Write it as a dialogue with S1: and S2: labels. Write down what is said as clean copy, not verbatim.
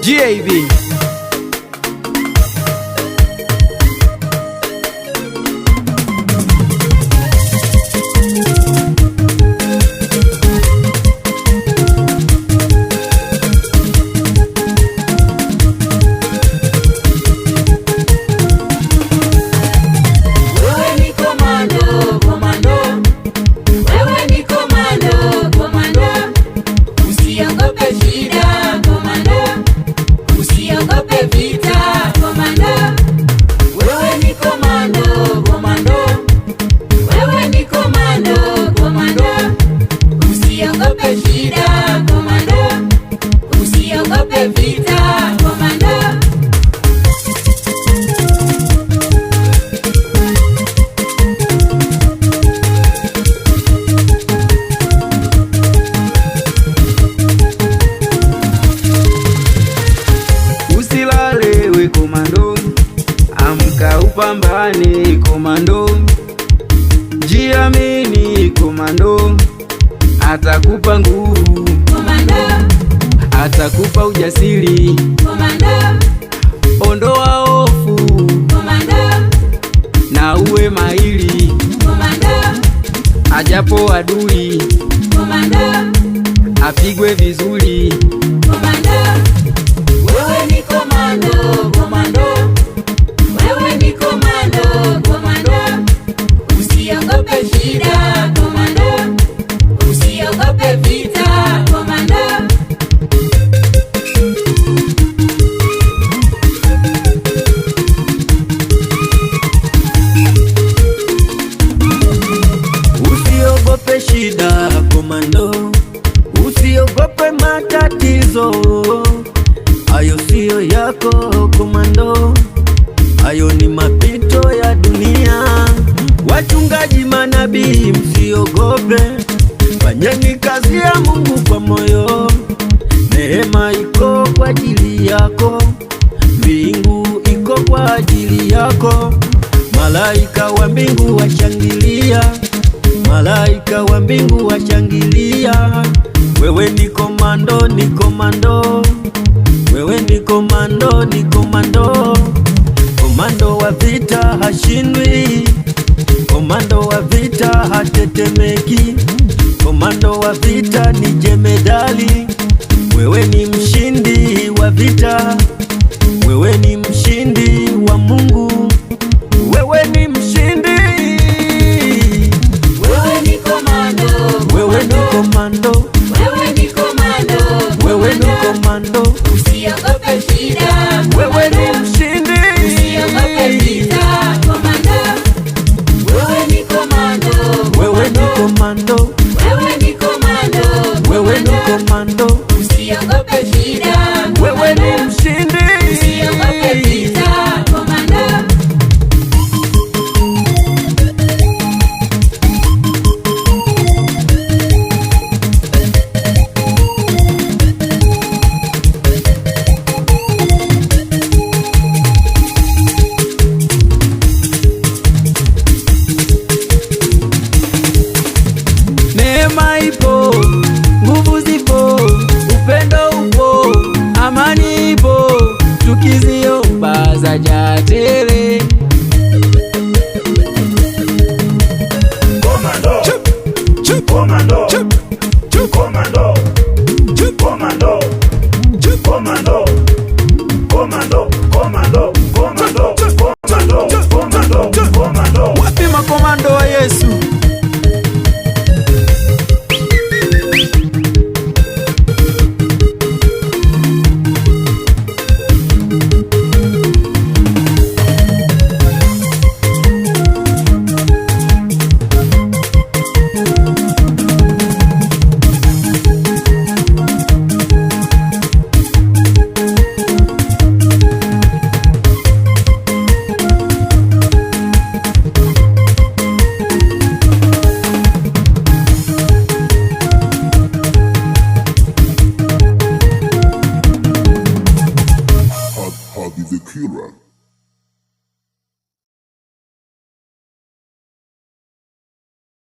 S1: GAB.
S2: Komando, amka upambane komando, jiamini komando, atakupa nguvu komando, atakupa ujasiri komando, ondoa hofu komando, na uwe mahiri komando, ajapo adui komando, apigwe vizuri komando.
S3: Wewe ni komando, komando. Wewe ni komando, komando. Usiogope shida, komando. Usiogope vita, komando.
S4: Usiogope shida, komando. Usiogope matatizo. Hayo siyo yako komando, hayo ni mapito ya dunia. Wachungaji, manabii, msiogope, fanyeni kazi ya Mungu kwa moyo. Neema iko kwa ajili yako, mbingu iko kwa ajili yako. Malaika wa mbingu washangilia, malaika wa mbingu washangilia. Wewe ni komando, ni komando. Wewe ni komando, ni komando. Komando wa vita hashindwi, komando wa vita hatetemeki, komando wa vita ni jemedali. Wewe ni mshindi wa vita, wewe ni mshindi wa Mungu, wewe ni mshindi.
S3: Wewe ni komando,
S4: wewe ni komando,
S3: wewe ni komando,
S4: wewe ni komando.
S3: Usiogope shida,
S4: wewe ni mshindi.
S3: Usiogope vita, komando. Wewe ni komando,
S4: wewe ni komando,
S3: wewe ni komando,
S4: wewe ni komando.
S3: Usiogope shida,
S4: wewe ni mshindi.
S3: Usiogope vita, komando.
S2: Neema ipo, nguvu zipo, upendo upo, amani ipo, tukiziomba zaja tele.
S5: Komando, komando, komando, komando, komando, komando, komando, komando, komando, komando.
S2: Wapi makomando wa Yesu?